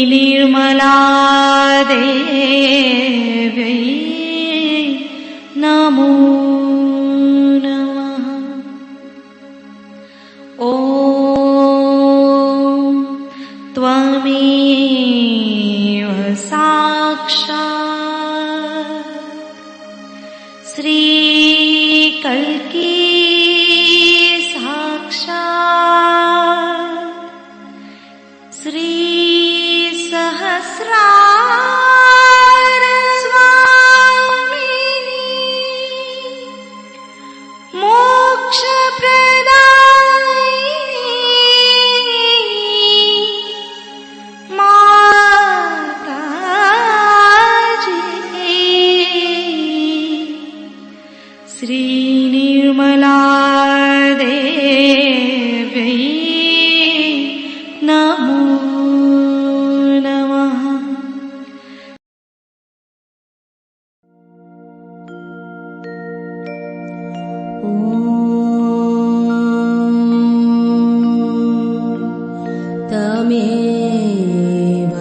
निर्मला देव्यै नमो नमः। ॐ त्वमेव साक्षात् श्रीकल्की श्रीसहस्रार स्वामिनी मोक्षप्रदायिनी माताजी श्रीनिर्मला देव्यै नमो नमः। तमेव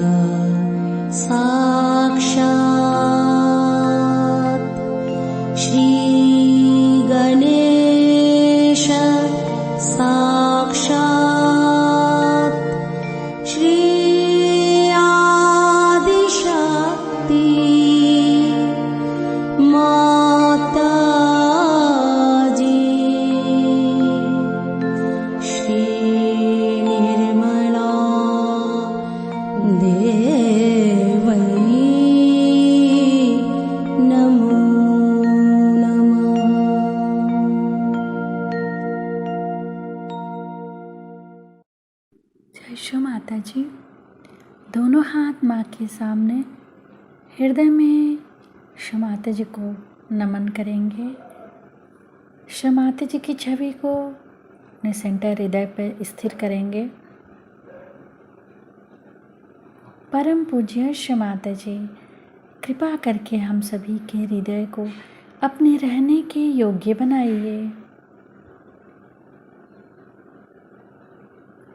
साक्षात् श्रीगणेश साक्षात् श्री आदिशक्ति माताजी श्री निर्मला देवै नमो नमः। जय श्री माता जी। दोनों हाथ माँ के सामने हृदय में श्री माता जी को नमन करेंगे। श्री माता जी की छवि को अपने सेंटर हृदय पर स्थिर करेंगे। परम पूज्य श्री माता जी, कृपा करके हम सभी के हृदय को अपने रहने के योग्य बनाइए।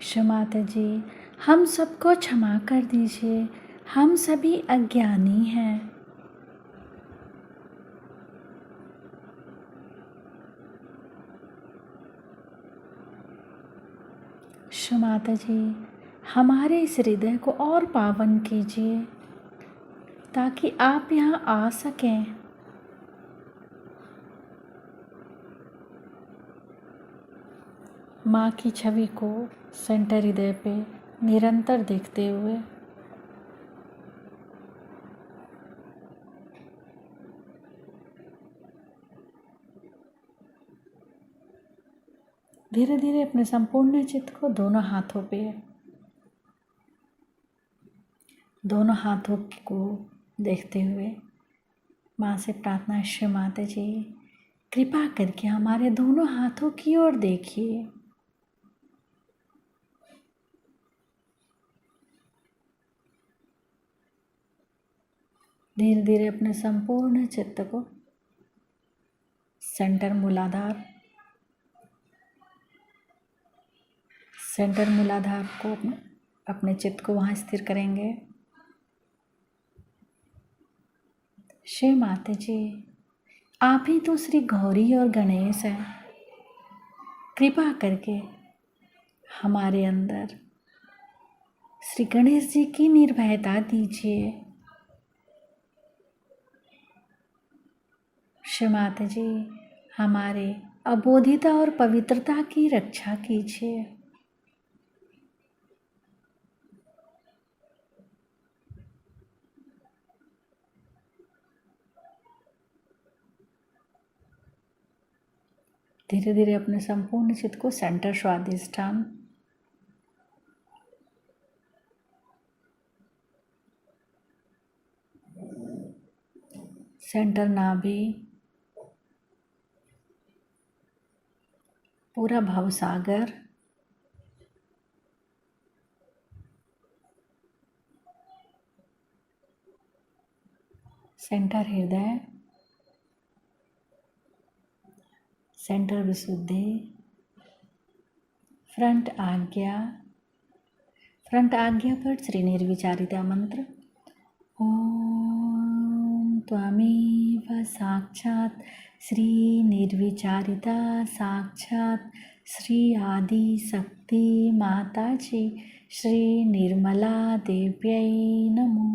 श्री माता जी, हम सबको क्षमा कर दीजिए, हम सभी अज्ञानी हैं। श्री माता जी, हमारे इस हृदय को और पावन कीजिए ताकि आप यहाँ आ सकें। माँ की छवि को सेंटर हृदय पे निरंतर देखते हुए धीरे धीरे अपने संपूर्ण चित्त को दोनों हाथों को देखते हुए माँ से प्रार्थना, श्री माता जी कृपा करके हमारे दोनों हाथों की ओर देखिए। धीरे धीरे अपने संपूर्ण चित्त को सेंटर मूलाधार को अपने चित्त को वहाँ स्थिर करेंगे। श्री माता जी, आप ही तो श्री गौरी और गणेश हैं। कृपा करके हमारे अंदर श्री गणेश जी की निर्भयता दीजिए। श्री माता जी, हमारे अबोधिता और पवित्रता की रक्षा कीजिए। धीरे धीरे अपने संपूर्ण चित्त को सेंटर स्वादिष्ठान सेंटर नाभि, पूरा भवसागर, सेंटर हृदय, सेंटर विशुद्धि, फ्रंट आज्ञा, फ्रंट आज्ञा पर श्री निर्विचारिता मंत्र। ओम त्वमेव साक्षात् श्री निर्विचारिता साक्षात् श्री आदि शक्ति माताजी श्री निर्मला देव्यै नमो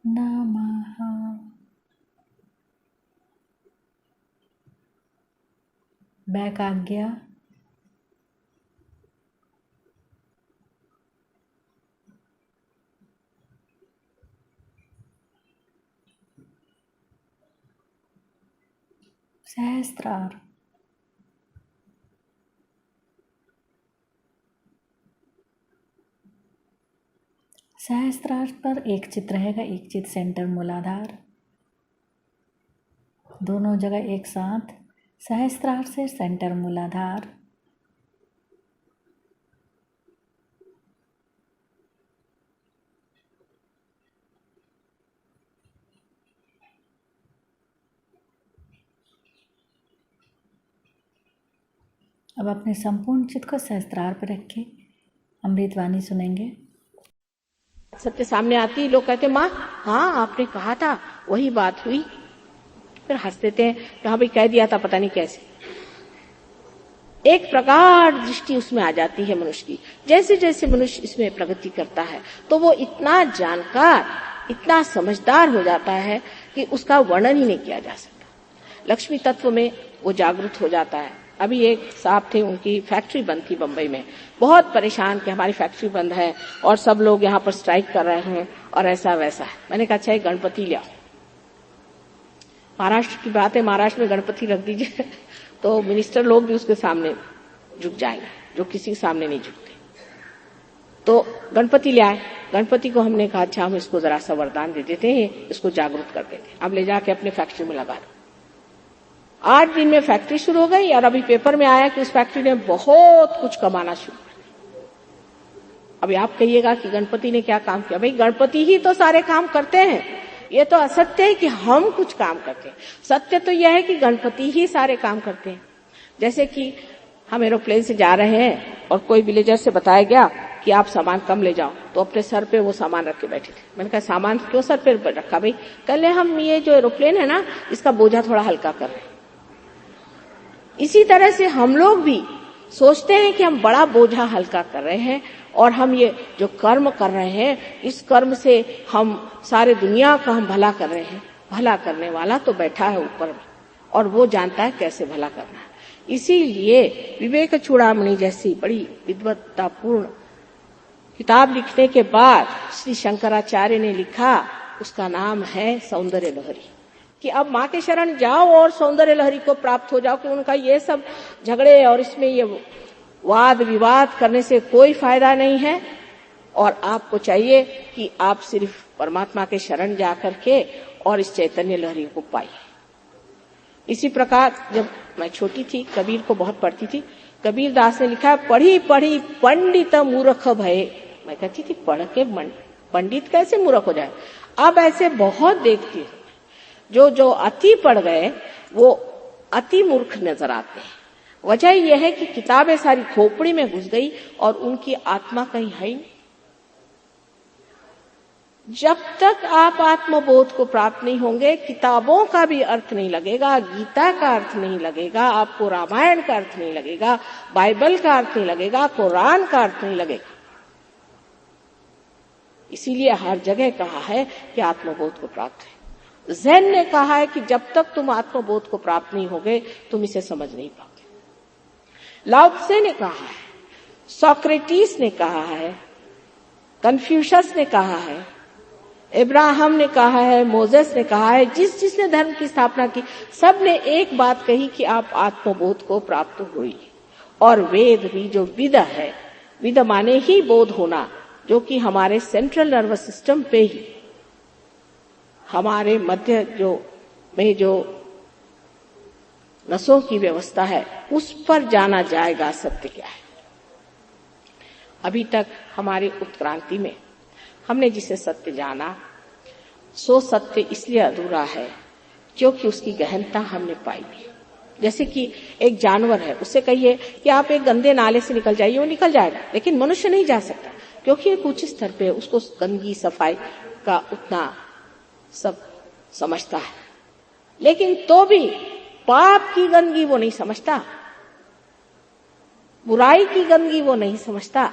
नमः। बैक आज्ञा। सहस्त्रार। सहस्त्रार पर एक चित्र रहेगा, एक चित्र सेंटर मूलाधार, दोनों जगह एक साथ। सहस्त्रार से सेंटर मूलाधार, अब अपने संपूर्ण चित्त को सहस्त्रार पर रखें। अमृतवाणी सुनेंगे। सत्य सामने आती, लोग कहते माँ हाँ आपने कहा था, वही बात हुई। फिर हंस देते हैं कि हाँ भाई कह दिया था, पता नहीं कैसे। एक प्रकार दृष्टि उसमें आ जाती है मनुष्य की। जैसे जैसे मनुष्य इसमें प्रगति करता है तो वो इतना जानकार, इतना समझदार हो जाता है कि उसका वर्णन ही नहीं किया जा सकता। लक्ष्मी तत्व में वो जागरूक हो जाता है। अभी एक साहब थे, उनकी फैक्ट्री बंद थी बंबई में, बहुत परेशान कि हमारी फैक्ट्री बंद है और सब लोग यहाँ पर स्ट्राइक कर रहे हैं और ऐसा वैसा है। मैंने कहा अच्छा गणपति ले आओ। महाराष्ट्र की बात है, महाराष्ट्र में गणपति रख दीजिए तो मिनिस्टर लोग भी उसके सामने झुक जाएंगे, जो किसी के सामने नहीं झुकते। तो गणपति ले आए। गणपति को हमने कहा अच्छा हम इसको जरा सा वरदान दे देते हैं, इसको जागरूक कर देते हैं, अब ले जाके अपने फैक्ट्री में लगा दो। 8 दिन में फैक्ट्री शुरू हो गई और अभी पेपर में आया कि उस फैक्ट्री ने बहुत कुछ कमाना शुरू कर दिया। अभी आप कहिएगा कि गणपति ने क्या काम किया? भाई गणपति ही तो सारे काम करते हैं। ये तो असत्य है कि हम कुछ काम करते हैं। सत्य तो यह है कि गणपति ही सारे काम करते हैं। जैसे कि हम एरोप्लेन से जा रहे हैं और कोई विलेजर से बताया गया कि आप सामान कम ले जाओ, तो अपने सर पे वो सामान रख के बैठे थे। मैंने कहा सामान क्यों सर पे रखा? भाई कल हम ये जो एरोप्लेन है ना, इसका बोझा थोड़ा हल्का कर रहे हैं। इसी तरह से हम लोग भी सोचते हैं कि हम बड़ा बोझा हल्का कर रहे हैं और हम ये जो कर्म कर रहे हैं, इस कर्म से हम सारे दुनिया का हम भला कर रहे हैं। भला करने वाला तो बैठा है ऊपर में और वो जानता है कैसे भला करना है। इसीलिए विवेक चूड़ामणि जैसी बड़ी विद्वत्तापूर्ण किताब लिखने के बाद श्री शंकराचार्य ने लिखा, उसका नाम है सौंदर्य लहरी, कि अब माँ के शरण जाओ और सौंदर्य लहरी को प्राप्त हो जाओ। कि उनका ये सब झगड़े और इसमें ये वाद विवाद करने से कोई फायदा नहीं है और आपको चाहिए कि आप सिर्फ परमात्मा के शरण जा करके और इस चैतन्य लहरी को पाइए। इसी प्रकार जब मैं छोटी थी, कबीर को बहुत पढ़ती थी। कबीर दास ने लिखा, पढ़ी पढ़ी पंडित मूर्ख भये। मैं कहती थी पढ़ के पंडित कैसे मूर्ख हो जाए? अब ऐसे बहुत देखती हूँ जो अति पढ़ गए वो अति मूर्ख नजर आते हैं। वजह यह है कि किताबें सारी खोपड़ी में घुस गई और उनकी आत्मा कहीं है ही नहीं। जब तक आप आत्मबोध को प्राप्त नहीं होंगे, किताबों का भी अर्थ नहीं लगेगा, गीता का अर्थ नहीं लगेगा, आपको रामायण का अर्थ नहीं लगेगा, बाइबल का अर्थ नहीं लगेगा, कुरान का अर्थ नहीं लगेगा। इसीलिए हर जगह कहा है कि आत्मबोध को प्राप्त है। ज़ेन ने कहा है कि जब तक तुम आत्मबोध को प्राप्त नहीं होगे तुम इसे समझ नहीं पाओगे। लाओ त्से ने कहा है, सोक्रेटिस ने कहा है, कन्फ्यूशस ने कहा है, इब्राहिम ने कहा है, मोजेस ने कहा है, जिसने धर्म की स्थापना की, सब ने एक बात कही कि आप आत्मबोध को प्राप्त हुई। और वेद भी जो विद है, विद माने ही बोध होना, जो कि हमारे सेंट्रल नर्वस सिस्टम पे ही, हमारे मध्य जो नसों की व्यवस्था है, उस पर जाना जाएगा सत्य क्या है। अभी तक हमारी उत्क्रांति में हमने जिसे सत्य जाना, सो सत्य इसलिए अधूरा है क्योंकि उसकी गहनता हमने पाई नहीं। जैसे कि एक जानवर है, उससे कहिए कि आप एक गंदे नाले से निकल जाइए, वो निकल जाएगा, लेकिन मनुष्य नहीं जा सकता। क्योंकि एक उच्च स्तर पे उसको गंदगी सफाई का उतना सब समझता है, लेकिन तो भी पाप की गंदगी वो नहीं समझता, बुराई की गंदगी वो नहीं समझता।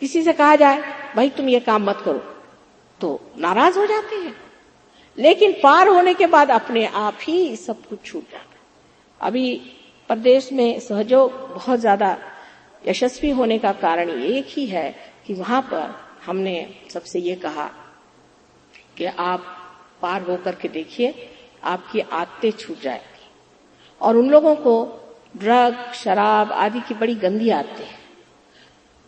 किसी से कहा जाए भाई तुम ये काम मत करो तो नाराज हो जाते हैं, लेकिन पार होने के बाद अपने आप ही सब कुछ छूट जाता है। अभी प्रदेश में सहयोग बहुत ज्यादा यशस्वी होने का कारण एक ही है कि वहां पर हमने सबसे ये कहा कि आप पार होकर के देखिए, आपकी आदतें छूट जाएगी। और उन लोगों को ड्रग शराब आदि की बड़ी गंदी आदतें हैं।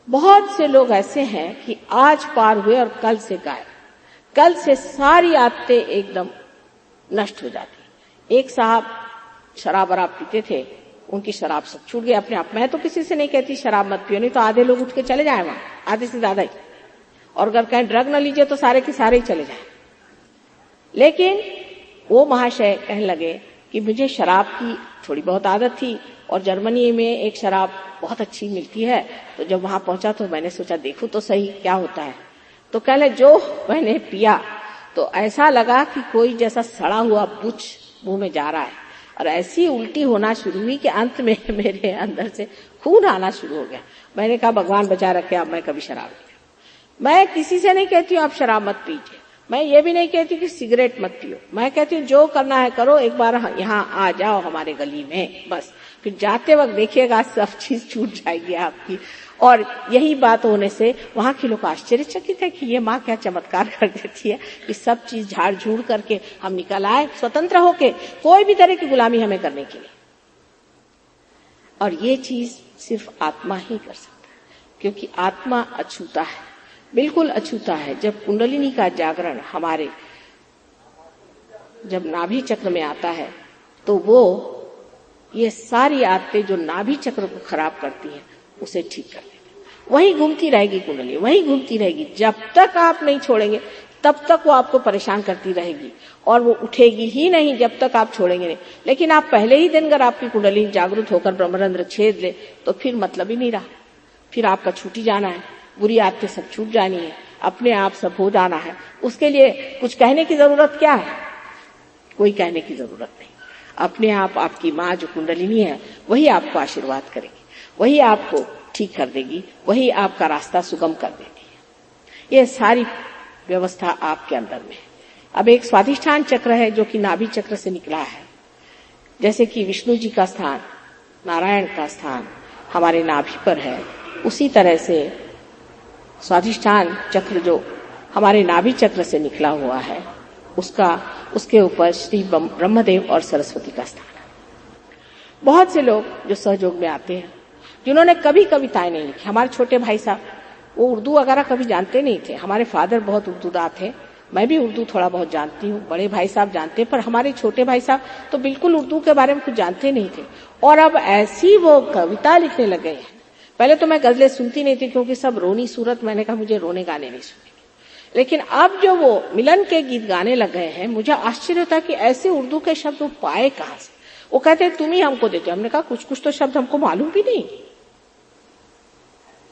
बहुत से लोग ऐसे हैं कि आज पार हुए और कल से गायब, कल से सारी आदतें एकदम नष्ट हो जाती। एक साहब शराब वराब पीते थे, उनकी शराब सब छूट गई अपने आप। मैं तो किसी से नहीं कहती शराब मत पियो, नहीं तो आधे लोग उठ के चले जाए वहां, आधे से ज्यादा ही। और अगर कहीं ड्रग न लीजिए तो सारे के सारे ही चले जाए। लेकिन वो महाशय कहने लगे कि मुझे शराब की थोड़ी बहुत आदत थी और जर्मनी में एक शराब बहुत अच्छी मिलती है, तो जब वहां पहुंचा तो मैंने सोचा देखूं तो सही क्या होता है। तो कहले जो मैंने पिया तो ऐसा लगा कि कोई जैसा सड़ा हुआ बुच मुंह में जा रहा है, और ऐसी उल्टी होना शुरू हुई कि अंत में मेरे अंदर से खून आना शुरू हो गया। मैंने कहा भगवान बचा रखे, अब मैं कभी शराब नहीं पीऊं। मैं किसी से नहीं कहती हूँ आप शराब मत पीजिए, मैं ये भी नहीं कहती कि सिगरेट मत पियो, मैं कहती हूँ जो करना है करो, एक बार यहाँ आ जाओ हमारे गली में, बस फिर जाते वक्त देखिएगा सब चीज छूट जाएगी आपकी। और यही बात होने से वहां के लोग आश्चर्यचकित है कि ये माँ क्या चमत्कार कर देती है कि सब चीज झाड़ झूड़ करके हम निकल आए स्वतंत्र होके, कोई भी तरह की गुलामी हमें करने के लिए। और ये चीज सिर्फ आत्मा ही कर सकता है, क्योंकि आत्मा अछूता है, बिल्कुल अछूता है। जब कुंडलिनी का जागरण हमारे जब नाभि चक्र में आता है तो वो ये सारी आदतें जो नाभि चक्र को खराब करती हैं उसे ठीक कर देती है। वहीं घूमती रहेगी कुंडली, वहीं घूमती रहेगी। जब तक आप नहीं छोड़ेंगे तब तक वो आपको परेशान करती रहेगी और वो उठेगी ही नहीं जब तक आप छोड़ेंगे नहीं। लेकिन आप पहले ही दिन अगर आपकी कुंडली जागृत होकर ब्रह्मरंध्र छेद ले तो फिर मतलब ही नहीं रहा, फिर आपका छूटी जाना है, बुरी आदतें सब छूट जानी है, अपने आप सब हो जाना है। उसके लिए कुछ कहने की जरूरत क्या है? कोई कहने की जरूरत नहीं। अपने आप आपकी माँ जो कुंडलिनी है वही आपको आशीर्वाद करेगी, वही आपको ठीक कर देगी, वही आपका रास्ता सुगम कर देगी। ये सारी व्यवस्था आपके अंदर में। अब एक स्वाधिष्ठान चक्र है जो कि नाभि चक्र से निकला है। जैसे कि विष्णु जी का स्थान, नारायण का स्थान हमारे नाभि पर है, उसी तरह से स्वाधिष्ठान चक्र जो हमारे नाभि चक्र से निकला हुआ है उसके ऊपर श्री ब्रह्मदेव और सरस्वती का स्थान है। बहुत से लोग जो सहयोग में आते हैं जिन्होंने कभी कविताएं नहीं लिखी, हमारे छोटे भाई साहब वो उर्दू वगैरह कभी जानते नहीं थे। हमारे फादर बहुत उर्दूदार थे, मैं भी उर्दू थोड़ा बहुत जानती हूँ, बड़े भाई साहब जानते, पर हमारे छोटे भाई साहब तो बिल्कुल उर्दू के बारे में कुछ जानते नहीं थे। और अब ऐसी वो कविता लिखने लगे हैं। पहले तो मैं गजलें सुनती नहीं थी क्योंकि सब रोनी सूरत, मैंने कहा मुझे रोने गाने नहीं सुनेंगे। लेकिन अब जो वो मिलन के गीत गाने लग गए हैं, मुझे आश्चर्य होता कि ऐसे उर्दू के शब्द वो पाए कहां से। वो कहते हैं तुम ही हमको देते हो। हमने कहा कुछ कुछ तो शब्द हमको मालूम भी नहीं।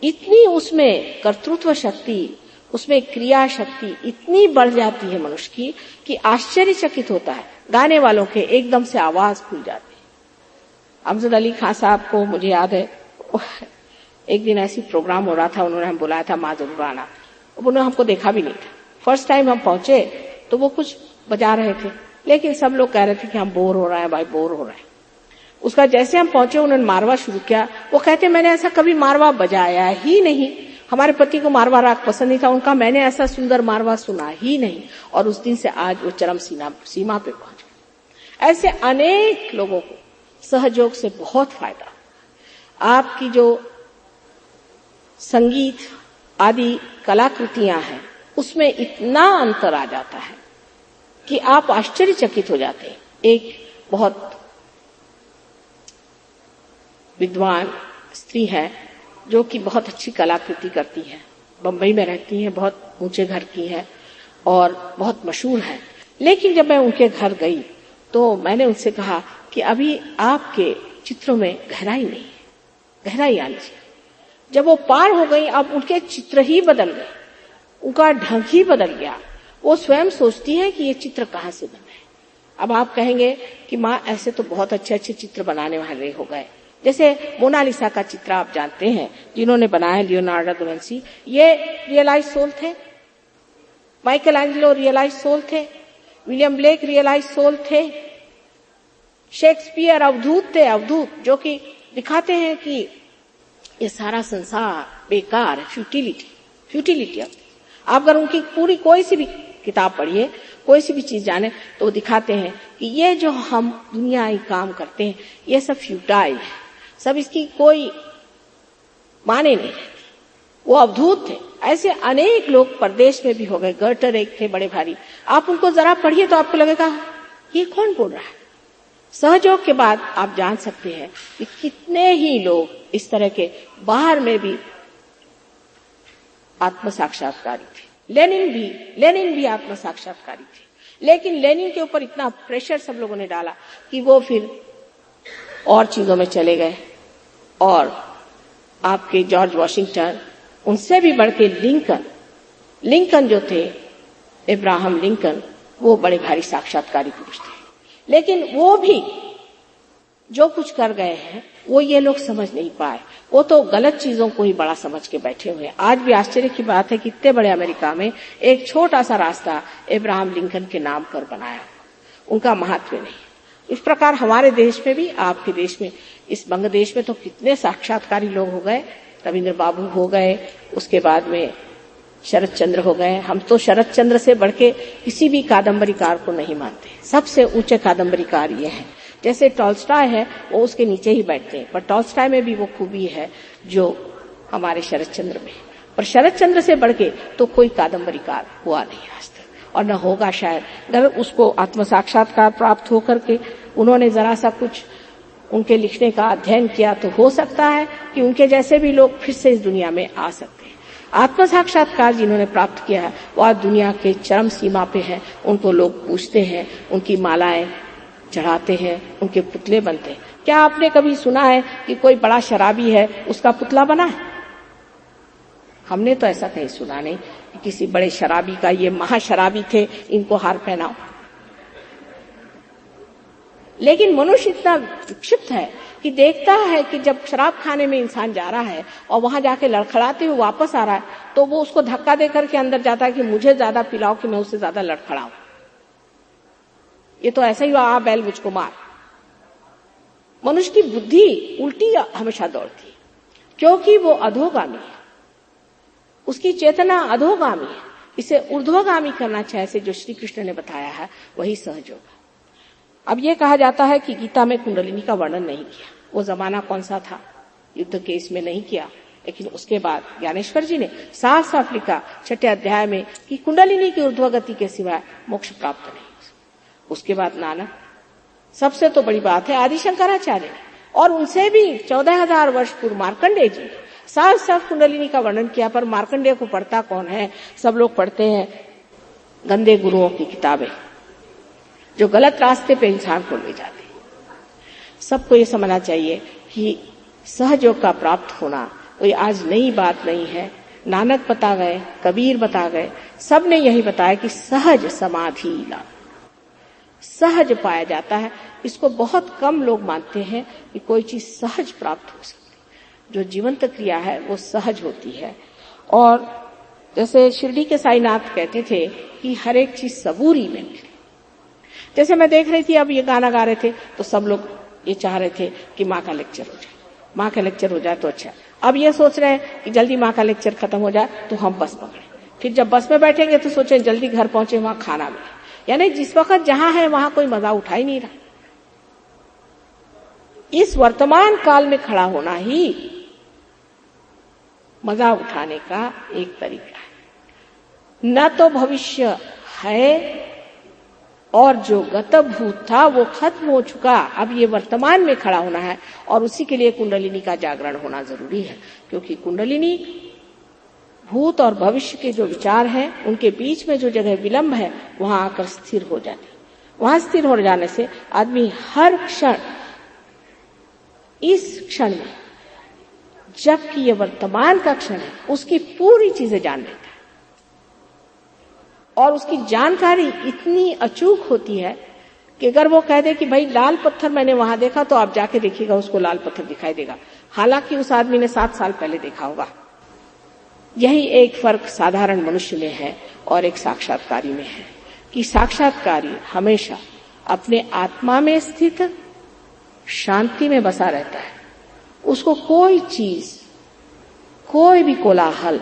इतनी उसमें कर्तृत्व शक्ति, उसमें क्रिया शक्ति इतनी बढ़ जाती है मनुष्य की कि आश्चर्यचकित होता है। गाने वालों के एकदम से आवाज खुल जाती है। अमजद अली खान साहब को मुझे याद है, एक दिन ऐसी प्रोग्राम हो रहा था, उन्होंने हम बुलाया था, माँ जरूर आना। उन्होंने हमको देखा भी नहीं था। फर्स्ट टाइम हम पहुंचे तो वो कुछ बजा रहे थे, लेकिन सब लोग कह रहे थे कि हम बोर हो रहे हैं भाई, बोर हो रहे हैं। उसका जैसे हम पहुंचे उन्होंने मारवा शुरू किया। वो कहते मैंने ऐसा कभी मारवा बजाया ही नहीं, हमारे पति को मारवा राग पसंद नहीं था उनका, मैंने ऐसा सुंदर मारवा सुना ही नहीं। और उस दिन से आज वो चरम सीमा पे पहुंच गए। ऐसे अनेक लोगों को सहयोग से बहुत फायदा। आपकी जो संगीत आदि कलाकृतियां हैं उसमें इतना अंतर आ जाता है कि आप आश्चर्यचकित हो जाते हैं। एक बहुत विद्वान स्त्री है जो कि बहुत अच्छी कलाकृति करती है, बंबई में रहती है, बहुत ऊंचे घर की है और बहुत मशहूर है। लेकिन जब मैं उनके घर गई तो मैंने उनसे कहा कि अभी आपके चित्रों में गहराई नहीं है, गहराई आनी चाहिए। जब वो पार हो गई, अब उनके चित्र ही बदल गए, उनका ढंग ही बदल गया। वो स्वयं सोचती है कि ये चित्र कहाँ से बने। अब आप कहेंगे कि माँ ऐसे तो बहुत अच्छे अच्छे चित्र बनाने वाले हो गए, जैसे मोनालिसा का चित्र आप जानते हैं, जिन्होंने बनाया लियोनार्डो दा विंची, ये रियलाइज सोल थे। माइकल एंजेलो रियलाइज सोल थे। विलियम ब्लेक रियलाइज सोल थे। शेक्सपियर अवधूत थे, अवधूत, जो कि दिखाते हैं कि ये सारा संसार बेकार है, फ्यूटिलिटी। आप अगर उनकी पूरी कोई सी भी किताब पढ़िए, कोई सी भी चीज जाने, तो वो दिखाते हैं कि ये जो हम दुनियाई काम करते हैं ये सब फ्यूटाइल है, सब इसकी कोई माने नहीं। वो अवधूत थे। ऐसे अनेक लोग परदेश में भी हो गए। गर्टर एक थे बड़े भारी, आप उनको जरा पढ़िए तो आपको लगेगा ये कौन बोल रहा है। सहयोग के बाद आप जान सकते हैं कि कितने ही लोग इस तरह के बाहर में भी आत्म साक्षात्कारी थे। लेनिन भी आत्म साक्षात्कारी थे, लेकिन लेनिन के ऊपर इतना प्रेशर सब लोगों ने डाला कि वो फिर और चीजों में चले गए। और आपके जॉर्ज वॉशिंगटन, उनसे भी बढ़ के लिंकन जो थे, इब्राहिम लिंकन, वो बड़े भारी साक्षात्कारी पुरुष थे। लेकिन वो भी जो कुछ कर गए हैं वो ये लोग समझ नहीं पाए। वो तो गलत चीजों को ही बड़ा समझ के बैठे हुए हैं। आज भी आश्चर्य की बात है कि इतने बड़े अमेरिका में एक छोटा सा रास्ता इब्राहिम लिंकन के नाम पर बनाया, उनका महत्व नहीं। इस प्रकार हमारे देश में भी, आपके देश में, इस बांग्लादेश में तो कितने साक्षात्कारी लोग हो गए। रविंद्र बाबू हो गए, उसके बाद में शरद चंद्र हो गए। हम तो शरद चंद्र से बढ़ के किसी भी कादम्बरीकार को नहीं मानते। सबसे ऊंचे कादम्बरीकार ये हैं। जैसे टॉल्स्टॉय है, वो उसके नीचे ही बैठते हैं, पर टॉल्स्टॉय में भी वो खूबी है जो हमारे शरद चंद्र में। पर शरद चंद्र से बढ़ के तो कोई कादम्बरीकार हुआ नहीं आज तक, और न होगा शायद। अगर उसको आत्म साक्षात्कार प्राप्त होकर के उन्होंने जरा सा कुछ उनके लिखने का अध्ययन किया तो हो सकता है कि उनके जैसे भी लोग फिर से इस दुनिया में आ सकते हैं। आत्म साक्षात्कार जिन्होंने प्राप्त किया है वो आज दुनिया के चरम सीमा पे है। उनको लोग पूछते हैं, उनकी मालाएं चढ़ाते हैं, उनके पुतले बनते हैं। क्या आपने कभी सुना है कि कोई बड़ा शराबी है उसका पुतला बना है? हमने तो ऐसा कहीं सुना नहीं कि किसी बड़े शराबी का, ये महाशराबी थे, इनको हार पहनाओ। लेकिन मनुष्य इतना विक्षिप्त है कि देखता है कि जब शराब खाने में इंसान जा रहा है और वहां जाके लड़खड़ाते हुए वापस आ रहा है, तो वो उसको धक्का देकर के अंदर जाता है कि मुझे ज्यादा पिलाओ कि मैं उससे ज्यादा लड़खड़ाऊं। ये तो ऐसा ही हुआ, आ बैल मुझको मार। मनुष्य की बुद्धि उल्टी हमेशा दौड़ती है, क्योंकि वो अधोगामी है, उसकी चेतना अधोगामी है। इसे ऊर्ध्वगामी करना चाहिए, से जो श्री कृष्ण ने बताया है वही सहयोग। अब ये कहा जाता है कि गीता में कुंडलिनी का वर्णन नहीं किया। वो जमाना कौन सा था, युद्ध के इसमें नहीं किया, लेकिन उसके बाद ज्ञानेश्वर जी ने साफ साफ लिखा 6 अध्याय में कि कुंडलिनी की ऊर्ध्वगति के सिवाय मोक्ष प्राप्त नहीं। उसके बाद नानक, सबसे तो बड़ी बात है आदि शंकराचार्य, और उनसे भी 14,000 वर्ष पूर्व मार्कंडेय जी साफ साफ कुंडलिनी का वर्णन किया। पर मार्कंडेय को पढ़ता कौन है? सब लोग पढ़ते हैं गंदे गुरुओं की किताबें, जो गलत रास्ते पे इंसान को ले जाते हैं। सबको ये समझना चाहिए कि सहयोग का प्राप्त होना कोई आज नई बात नहीं है। नानक बता गए, कबीर बता गए, सब ने यही बताया कि सहज समाधि लाभ, सहज पाया जाता है। इसको बहुत कम लोग मानते हैं कि कोई चीज सहज प्राप्त हो सकती है। जो जीवंत क्रिया है वो सहज होती है। और जैसे शिरडी के साईनाथ कहते थे कि हर एक चीज सबूरी में मिले। जैसे मैं देख रही थी, अब ये गाना गा रहे थे तो सब लोग ये चाह रहे थे कि माँ का लेक्चर हो जाए, माँ का लेक्चर हो जाए तो अच्छा। अब ये सोच रहे हैं कि जल्दी माँ का लेक्चर खत्म हो जाए तो हम बस पकड़े, फिर जब बस में बैठेंगे तो सोचें जल्दी घर पहुंचे, वहां खाना मिले। यानी जिस वक्त जहां है वहां कोई मजा उठा ही नहीं रहा। इस वर्तमान काल में खड़ा होना ही मजा उठाने का एक तरीका है। न तो भविष्य है, और जो गत भूत था वो खत्म हो चुका। अब ये वर्तमान में खड़ा होना है, और उसी के लिए कुंडलिनी का जागरण होना जरूरी है। क्योंकि कुंडलिनी भूत और भविष्य के जो विचार हैं उनके बीच में जो जगह विलंब है वहां आकर स्थिर हो जाती। वहां स्थिर हो जाने से आदमी हर क्षण, इस क्षण में जबकि ये वर्तमान का क्षण है, उसकी पूरी चीजें जान लेता है और उसकी जानकारी इतनी अचूक होती है कि अगर वो कह दे कि भाई लाल पत्थर मैंने वहां देखा, तो आप जाके देखिएगा उसको लाल पत्थर दिखाई देगा, हालांकि उस आदमी ने 7 साल पहले देखा होगा। यही एक फर्क साधारण मनुष्य में है और एक साक्षात्कारी में है कि साक्षात्कारी हमेशा अपने आत्मा में स्थित शांति में बसा रहता है। उसको कोई चीज, कोई भी कोलाहल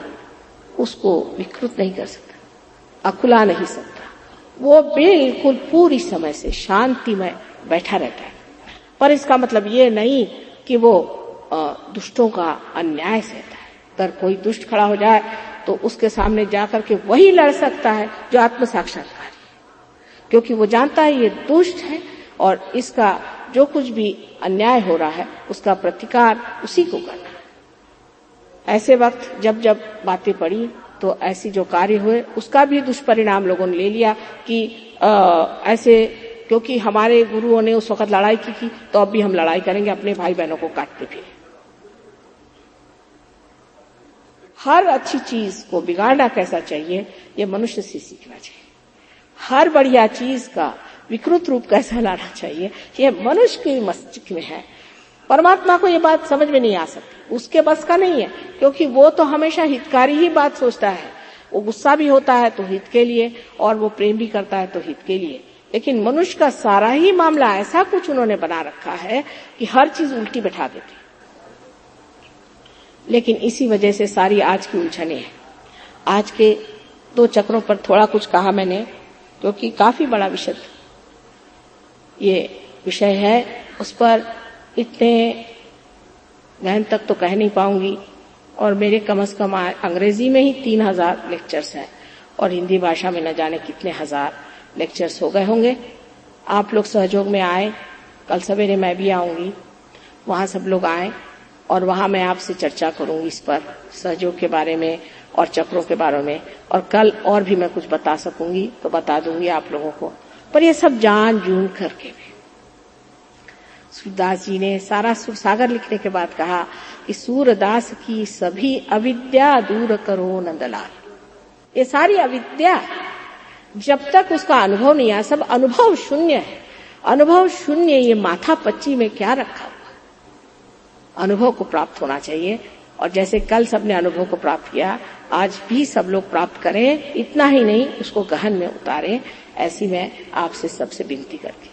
उसको विकृत नहीं कर सकता, अकुला नहीं सकता। वो बिल्कुल पूरी समय से शांति में बैठा रहता है। पर इसका मतलब ये नहीं कि वो दुष्टों का अन्याय सहता है। अगर कोई दुष्ट खड़ा हो जाए तो उसके सामने जाकर के वही लड़ सकता है जो आत्म साक्षात्कार है, क्योंकि वो जानता है ये दुष्ट है और इसका जो कुछ भी अन्याय हो रहा है उसका प्रतिकार उसी को करना है। ऐसे वक्त जब जब बातें पड़ी तो ऐसी जो कार्य हुए उसका भी दुष्परिणाम लोगों ने ले लिया कि ऐसे, क्योंकि हमारे गुरुओं ने उस वक्त लड़ाई की थी तो अब भी हम लड़ाई करेंगे, अपने भाई बहनों को काटते फिरे। हर अच्छी चीज को बिगाड़ना कैसा चाहिए ये मनुष्य से सीखना चाहिए। हर बढ़िया चीज का विकृत रूप कैसा लाना चाहिए ये मनुष्य के मस्तिष्क में है। परमात्मा को ये बात समझ में नहीं आ सकती, उसके बस का नहीं है, क्योंकि वो तो हमेशा हितकारी ही बात सोचता है। वो गुस्सा भी होता है तो हित के लिए, और वो प्रेम भी करता है तो हित के लिए। लेकिन मनुष्य का सारा ही मामला ऐसा कुछ उन्होंने बना रखा है कि हर चीज उल्टी बैठा देते। लेकिन इसी वजह से सारी आज की उलझने हैं। आज के 2 चक्रों पर थोड़ा कुछ कहा मैंने, क्योंकि काफी बड़ा विषय ये विषय है, उस पर इतने गहन तक तो कह नहीं पाऊंगी। और मेरे कम से कम अंग्रेजी में ही 3000 लेक्चर्स हैं और हिंदी भाषा में न जाने कितने हजार लेक्चर्स हो गए होंगे। आप लोग सहयोग में आए, कल सवेरे मैं भी आऊंगी, वहां सब लोग आए और वहां मैं आपसे चर्चा करूंगी इस पर, सहयोग के बारे में और चक्रों के बारे में। और कल और भी मैं कुछ बता सकूंगी तो बता दूंगी आप लोगों को। पर ये सब जान जून करके भी सूरदास जी ने सारा सुर सागर लिखने के बाद कहा कि सूरदास की सभी अविद्या दूर करो नंदलाल। ये सारी अविद्या जब तक उसका अनुभव नहीं आया, सब अनुभव शून्य है। अनुभव शून्य, ये माथा पच्ची में क्या रखा हुआ, अनुभव को प्राप्त होना चाहिए। और जैसे कल सबने अनुभव को प्राप्त किया, आज भी सब लोग प्राप्त करें, इतना ही नहीं उसको गहन में उतारें। ऐसी मैं आपसे सबसे विनती करती।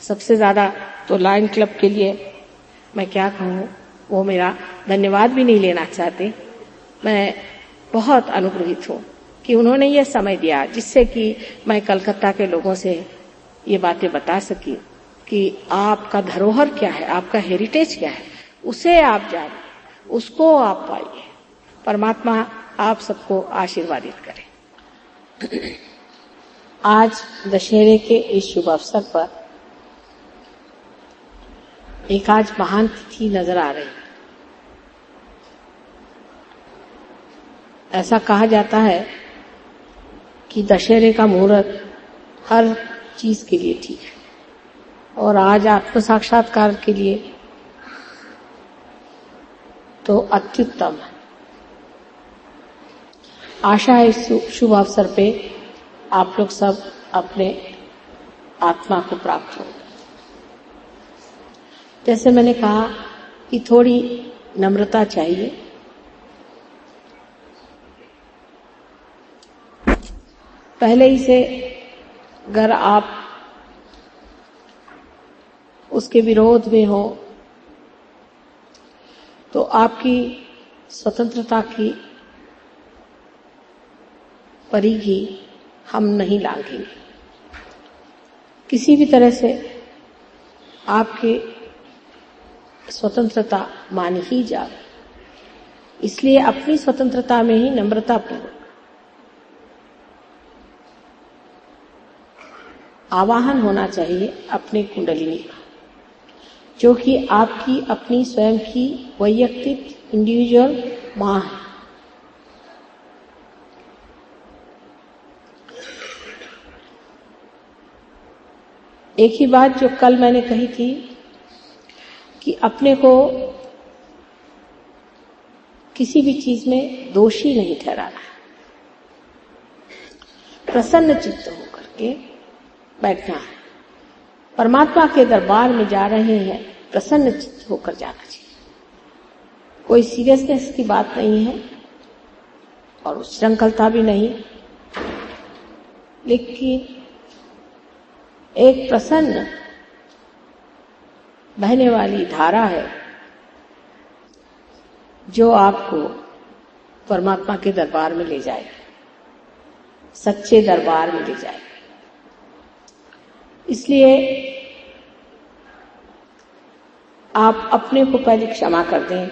सबसे ज्यादा तो लायन क्लब के लिए मैं क्या कहूँ, वो मेरा धन्यवाद भी नहीं लेना चाहते। मैं बहुत अनुग्रहित हूँ कि उन्होंने ये समय दिया जिससे कि मैं कलकत्ता के लोगों से ये बातें बता सकी कि आपका धरोहर क्या है, आपका हेरिटेज क्या है, उसे आप जानिए, उसको आप पाइए। परमात्मा आप सबको आशीर्वादित करे। आज दशहरे के इस शुभ अवसर पर एक आज महान तिथि नजर आ रही है। ऐसा कहा जाता है कि दशहरे का मुहूर्त हर चीज के लिए ठीक है, और आज आत्म साक्षात्कार के लिए तो अत्युत्तम है। आशा है इस शुभ अवसर पे आप लोग सब अपने आत्मा को प्राप्त हो। जैसे मैंने कहा कि थोड़ी नम्रता चाहिए। पहले ही से अगर आप उसके विरोध में हो तो आपकी स्वतंत्रता की परिधि हम नहीं लांघेंगे। किसी भी तरह से आपकी स्वतंत्रता मानी ही जाए, इसलिए अपनी स्वतंत्रता में ही नम्रता पूर्वक आवाहन होना चाहिए अपने कुंडलिनी का, जो कि आपकी अपनी स्वयं की वैयक्तिक इंडिविजुअल मां है। एक ही बात जो कल मैंने कही थी कि अपने को किसी भी चीज में दोषी नहीं ठहराना है। प्रसन्न चित्त होकर के बैठना है। परमात्मा के दरबार में जा रहे हैं, प्रसन्न चित्त होकर जाना चाहिए। कोई सीरियसनेस की बात नहीं है और उच्छृंखलता भी नहीं, लेकिन एक प्रसन्न बहने वाली धारा है जो आपको परमात्मा के दरबार में ले जाएगी, सच्चे दरबार में ले जाएगी। इसलिए आप अपने को पहले क्षमा कर दें।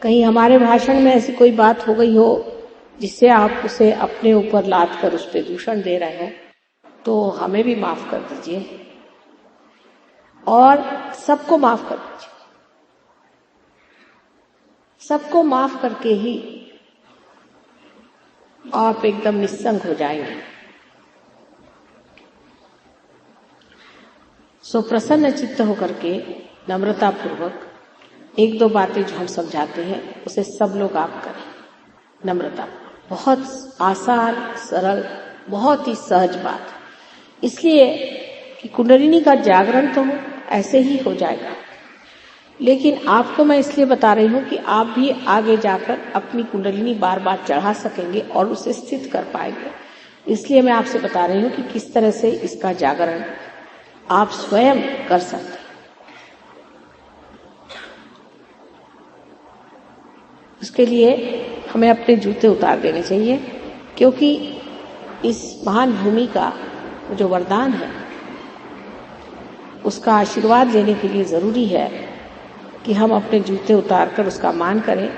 कहीं हमारे भाषण में ऐसी कोई बात हो गई हो जिससे आप उसे अपने ऊपर लाद कर उस पर दूषण दे रहे हो, तो हमें भी माफ कर दीजिए और सबको माफ कर दीजिए। सबको माफ करके ही आप एकदम निस्संग हो जाएंगे। सो प्रसन्न चित्त होकर के नम्रता पूर्वक एक दो बातें जो हम समझाते हैं उसे सब लोग आप करें। नम्रता बहुत आसान, सरल, बहुत ही सहज बात है, इसलिए कि कुंडलिनी का जागरण तो ऐसे ही हो जाएगा। लेकिन आपको मैं इसलिए बता रही हूं कि आप भी आगे जाकर अपनी कुंडलिनी बार बार चढ़ा सकेंगे और उसे स्थित कर पाएंगे। इसलिए मैं आपसे बता रही हूं कि किस तरह से इसका जागरण आप स्वयं कर सकते हैं। उसके लिए हमें अपने जूते उतार देने चाहिए, क्योंकि इस महान भूमि का जो वरदान है उसका आशीर्वाद लेने के लिए जरूरी है कि हम अपने जूते उतार कर उसका मान करें।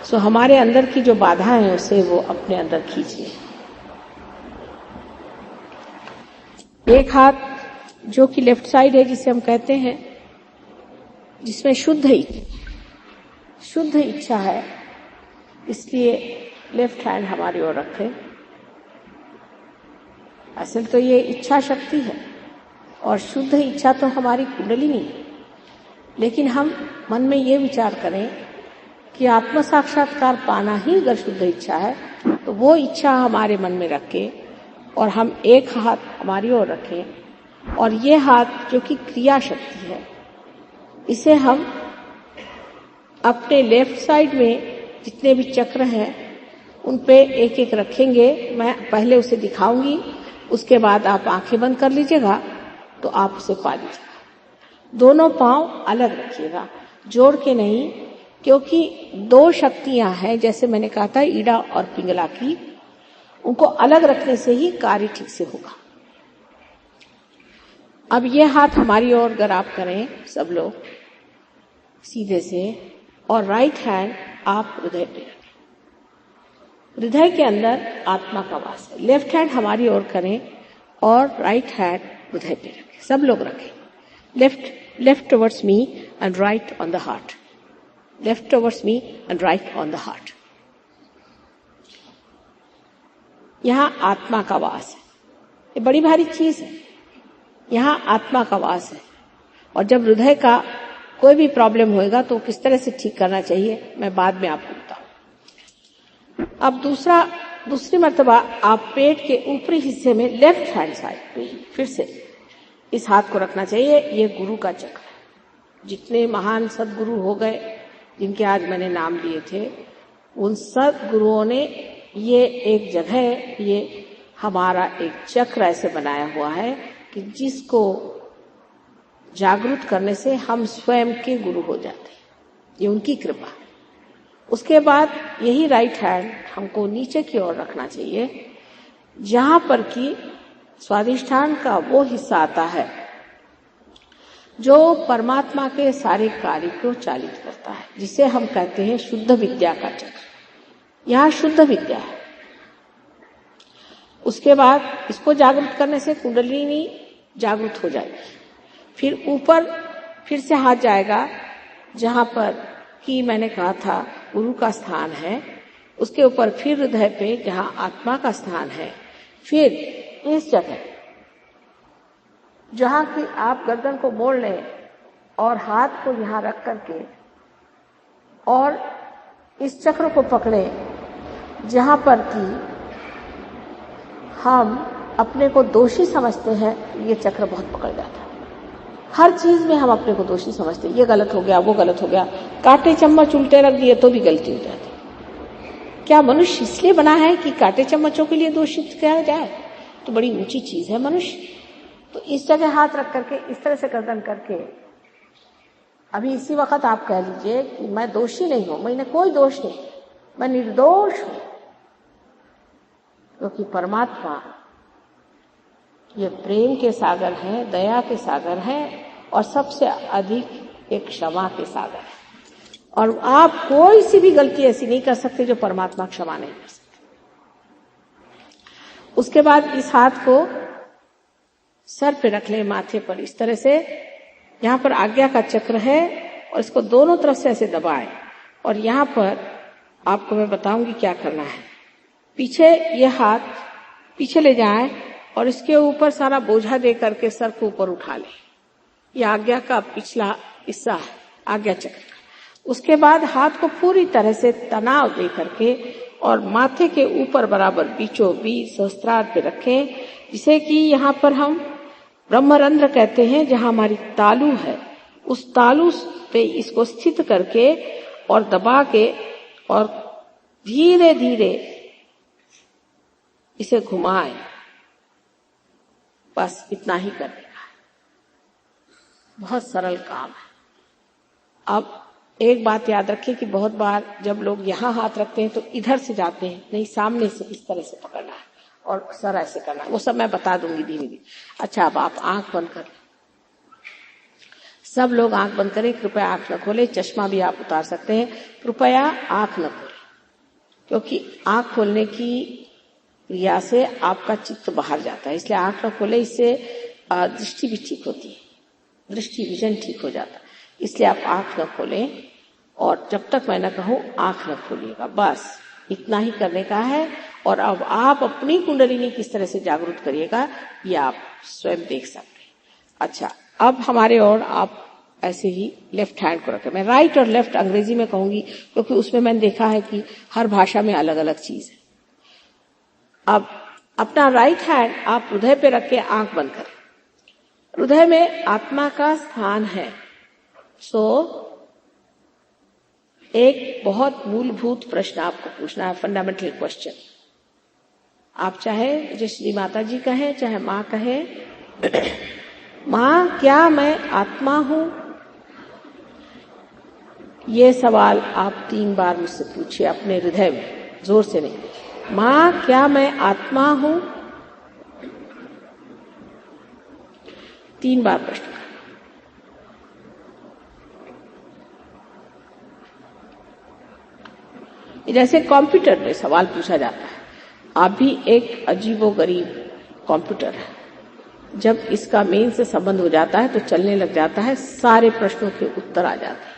सो हमारे अंदर की जो बाधा है उसे वो अपने अंदर खींच ले। एक हाथ जो कि लेफ्ट साइड है, जिसे हम कहते हैं, जिसमें शुद्ध इच्छा है, इसलिए लेफ्ट हैंड हमारी ओर रखें। असल तो ये इच्छा शक्ति है और शुद्ध इच्छा तो हमारी कुंडलिनी है। लेकिन हम मन में ये विचार करें कि आत्म साक्षात्कार पाना ही अगर शुद्ध इच्छा है, तो वो इच्छा हमारे मन में रख के और हम एक हाथ हमारी ओर रखें और ये हाथ जो कि क्रिया शक्ति है, इसे हम अपने लेफ्ट साइड में जितने भी चक्र हैं उन पे एक एक रखेंगे। मैं पहले उसे दिखाऊंगी, उसके बाद आप आंखें बंद कर लीजिएगा तो आप उसे पा लीजिएगा। दोनों पांव अलग रखिएगा, जोड़ के नहीं, क्योंकि दो शक्तियां हैं, जैसे मैंने कहा था ईड़ा और पिंगला की, उनको अलग रखने से ही कार्य ठीक से होगा। अब ये हाथ हमारी ओर अगर आप करें सब लोग सीधे से, और राइट हैंड आप हृदय पे रखें। हृदय के अंदर आत्मा का वास है। लेफ्ट हैंड हमारी ओर करें और राइट हैंड हृदय पे रखें। सब लोग रखें। Left towards me and right on the heart. Left towards me and right on the heart. यहां आत्मा का वास है। ये बड़ी भारी चीज है। यहां आत्मा का वास है, और जब हृदय का कोई भी प्रॉब्लम होएगा तो किस तरह से ठीक करना चाहिए मैं बाद में आपको बताऊं। अब दूसरी मर्तबा आप पेट के ऊपरी हिस्से में लेफ्ट हैंड साइड पे फिर से इस हाथ को रखना चाहिए। ये गुरु का चक्र है। जितने महान सदगुरु हो गए जिनके आज मैंने नाम लिए थे, उन सदगुरुओं ने ये एक जगह, ये हमारा एक चक्र ऐसे बनाया हुआ है कि जिसको जागृत करने से हम स्वयं के गुरु हो जाते हैं। ये उनकी कृपा। उसके बाद यही राइट हैंड हमको नीचे की ओर रखना चाहिए, जहां पर कि स्वादिष्ठान का वो हिस्सा आता है जो परमात्मा के सारे कार्य को चालित करता है, जिसे हम कहते हैं शुद्ध विद्या का चक्र। यहां शुद्ध विद्या है। उसके बाद इसको जागृत करने से कुंडलिनी जागृत हो जाएगी। फिर ऊपर फिर से हाथ जाएगा जहां पर कि मैंने कहा था गुरु का स्थान है। उसके ऊपर फिर हृदय पे जहां आत्मा का स्थान है। फिर इस जगह जहां कि आप गर्दन को मोड़ लें और हाथ को यहां रख करके और इस चक्र को पकड़े जहां पर कि हम अपने को दोषी समझते हैं, ये चक्र बहुत पकड़ जाता है। हर चीज में हम अपने को दोषी समझते हैं, ये गलत हो गया, वो गलत हो गया, कांटे चम्मच उल्टे रख दिए तो भी गलती हो जाती। क्या मनुष्य इसलिए बना है कि कांटे चम्मचों के लिए दोषित किया जाए? तो बड़ी ऊंची चीज है मनुष्य। तो इस जगह हाथ रख करके इस तरह से गर्दन करके अभी इसी वक्त आप कह लीजिए कि मैं दोषी नहीं हूं, मैंने कोई दोष नहीं, मैं निर्दोष हूं, क्योंकि परमात्मा ये प्रेम के सागर हैं, दया के सागर हैं और सबसे अधिक एक क्षमा के सागर है। और आप कोई सी भी गलती ऐसी नहीं कर सकते जो परमात्मा क्षमा नहीं कर सकते। उसके बाद इस हाथ को सर पे रख ले, माथे पर इस तरह से, यहां पर आज्ञा का चक्र है और इसको दोनों तरफ से ऐसे दबाएं। और यहां पर आपको मैं बताऊंगी क्या करना है। पीछे ये हाथ पीछे ले जाएं और इसके ऊपर सारा बोझा दे करके सर को ऊपर उठा ले। ये आज्ञा का पिछला हिस्सा है, आज्ञा चक्र। उसके बाद हाथ को पूरी तरह से तनाव दे करके और माथे के ऊपर बराबर बीचों बीच सहस्त्रार पे रखें, जिसे कि यहाँ पर हम ब्रह्मरंध्र कहते हैं, जहां हमारी तालू है, उस तालू पे इसको स्थित करके और दबा के और धीरे धीरे इसे घुमाएं। बस इतना ही करने का है, बहुत सरल काम है। अब एक बात याद रखिए कि बहुत बार जब लोग यहाँ हाथ रखते हैं तो इधर से जाते हैं, नहीं सामने से इस तरह से पकड़ना है और सर ऐसे करना है, वो सब मैं बता दूंगी धीरे धीरे। अच्छा, अब आप आंख बंद कर, सब लोग आंख बंद करें, कृपया आंख न खोले, चश्मा भी आप उतार सकते हैं, कृपया आंख न खोले, क्योंकि आंख खोलने की क्रिया से आपका चित्त बाहर जाता है, इसलिए आंख न खोले, इससे दृष्टि भी ठीक होती है, दृष्टि विजन ठीक हो जाता है, इसलिए आप आंख न खोलें और जब तक मैं न कहूं आंख न खोलिएगा, बस इतना ही करने का है। और अब आप अपनी कुंडलिनी किस तरह से जागरूक करिएगा ये आप स्वयं देख सकते हैं। अच्छा, अब हमारे और आप ऐसे ही लेफ्ट हैंड को रखें। मैं राइट और लेफ्ट अंग्रेजी में कहूंगी क्योंकि उसमें मैंने देखा है कि हर भाषा में अलग अलग चीज है। अब अपना राइट हैंड आप हृदय पे रख के आंख बंद करें। हृदय में आत्मा का स्थान है। एक बहुत मूलभूत प्रश्न आपको पूछना है, फंडामेंटल क्वेश्चन। आप चाहे मुझे श्री माता जी कहें, चाहे माँ कहें, माँ क्या मैं आत्मा हूं? ये सवाल आप 3 बार मुझसे पूछिए अपने हृदय में, जोर से नहीं। माँ क्या मैं आत्मा हूं? 3 बार प्रश्न। जैसे कंप्यूटर में सवाल पूछा जाता है, आप भी एक अजीबोगरीब कंप्यूटर है। जब इसका मेन से संबंध हो जाता है तो चलने लग जाता है, सारे प्रश्नों के उत्तर आ जाते हैं।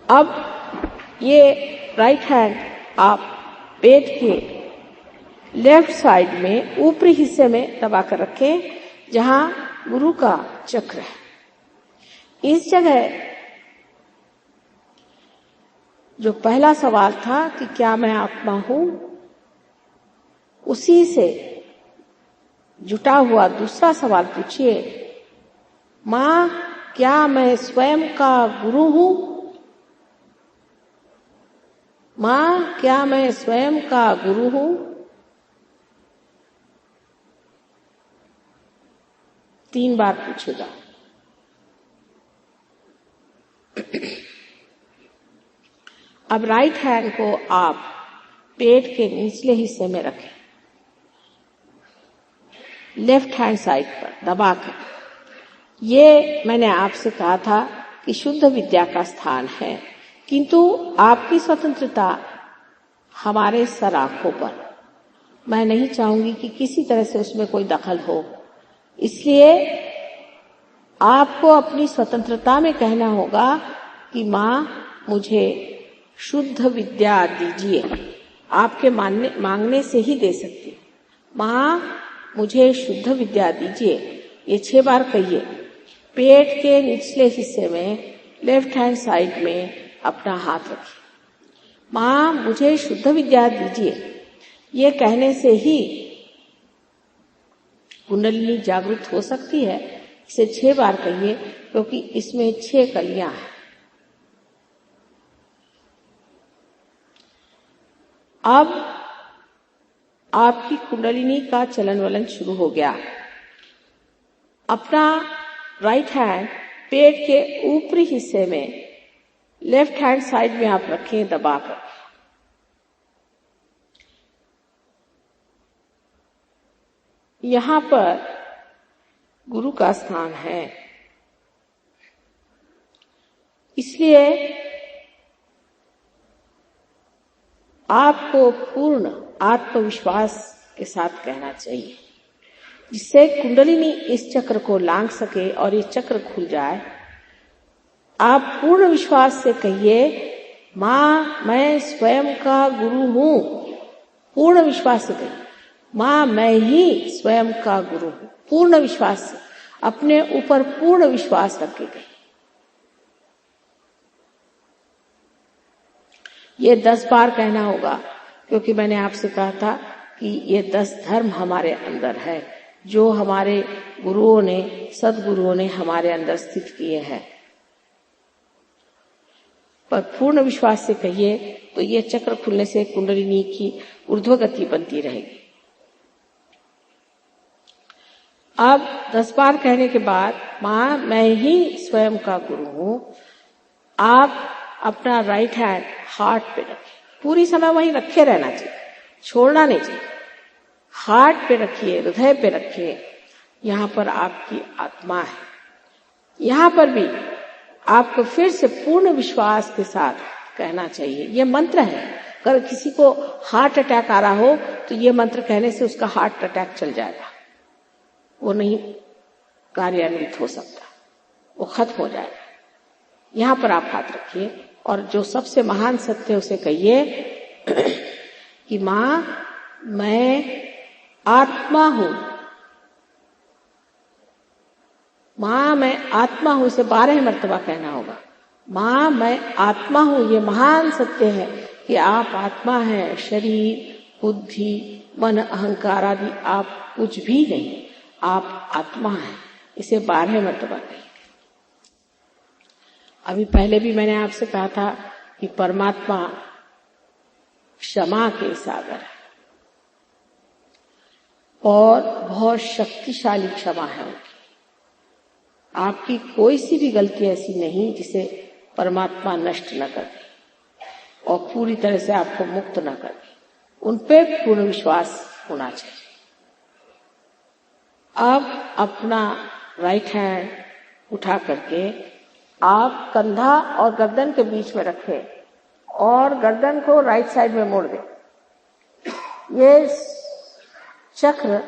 अब ये राइट हैंड आप पेट के लेफ्ट साइड में ऊपरी हिस्से में दबा कर रखें, जहां गुरु का चक्र है। इस जगह जो पहला सवाल था कि क्या मैं आत्मा हूं, उसी से जुटा हुआ दूसरा सवाल पूछिए, मां क्या मैं स्वयं का गुरु हूं? मां क्या मैं स्वयं का गुरु हूं? तीन बार पूछेगा। अब राइट हैंड को आप पेट के निचले हिस्से में रखें, लेफ्ट हैंड साइड पर दबाकर। ये मैंने आपसे कहा था कि शुद्ध विद्या का स्थान है, किंतु आपकी स्वतंत्रता हमारे सर आंखों पर। मैं नहीं चाहूंगी कि किसी तरह से उसमें कोई दखल हो, इसलिए आपको अपनी स्वतंत्रता में कहना होगा कि मां मुझे शुद्ध विद्या दीजिए। आपके मांगने से ही दे सकती। मां मुझे शुद्ध विद्या दीजिए, ये 6 बार कहिए। पेट के निचले हिस्से में लेफ्ट हैंड साइड में अपना हाथ रखिए। माँ मुझे शुद्ध विद्या दीजिए, ये कहने से ही कुंडलिनी जागृत हो सकती है। इसे 6 बार कहिए, क्योंकि इसमें 6 कलियां हैं। अब आपकी कुंडलिनी का चलन वलन शुरू हो गया। अपना राइट हैंड पेट के ऊपरी हिस्से में लेफ्ट हैंड साइड में आप रखें दबाकर। यहां पर गुरु का स्थान है, इसलिए आपको पूर्ण आत्मविश्वास के साथ कहना चाहिए, जिससे कुंडलिनी इस चक्र को लांघ सके और ये चक्र खुल जाए। आप पूर्ण विश्वास से कहिए, माँ मैं स्वयं का गुरु हूं। पूर्ण विश्वास से कहिए, माँ मैं ही स्वयं का गुरु हूं। पूर्ण विश्वास से, अपने ऊपर पूर्ण विश्वास रख के कहिए। ये 10 बार कहना होगा, क्योंकि मैंने आपसे कहा था कि ये 10 धर्म हमारे अंदर है, जो हमारे गुरुओं ने, सदगुरुओं ने हमारे अंदर स्थित किए हैं। पर पूर्ण विश्वास से कहिए तो ये चक्र खुलने से कुंडलिनी की ऊर्ध्वगति बनती रहेगी। अब 10 बार कहने के बाद, माँ मैं ही स्वयं का गुरु हूं। आप अपना राइट हैंड हार्ट पे रखिए, पूरी समय वहीं रखे रहना चाहिए, छोड़ना नहीं चाहिए। हार्ट पे रखिए, हृदय पे रखिए, यहां पर आपकी आत्मा है। यहां पर भी आपको फिर से पूर्ण विश्वास के साथ कहना चाहिए। ये मंत्र है, अगर किसी को हार्ट अटैक आ रहा हो तो ये मंत्र कहने से उसका हार्ट अटैक चल जाएगा, वो नहीं कार्यान्वित हो सकता, वो खत्म हो जाएगा। यहां पर आप हाथ रखिए और जो सबसे महान सत्य है उसे कहिए कि माँ मैं आत्मा हूं। माँ मैं आत्मा हूं, इसे 12 मर्तबा कहना होगा। माँ मैं आत्मा हूं, ये महान सत्य है कि आप आत्मा हैं। शरीर, बुद्धि, मन, अहंकार आदि आप कुछ भी नहीं, आप आत्मा हैं। इसे 12 मर्तबा कहिए। अभी पहले भी मैंने आपसे कहा था कि परमात्मा क्षमा के सागर है और बहुत शक्तिशाली क्षमा है उनकी। आपकी कोई सी भी गलती ऐसी नहीं जिसे परमात्मा नष्ट न कर दे और पूरी तरह से आपको मुक्त न कर दे। उन पे पूर्ण विश्वास होना चाहिए। अब अपना राइट हैंड उठा करके आप कंधा और गर्दन के बीच में रखें और गर्दन को राइट साइड में मोड़ दें। ये चक्र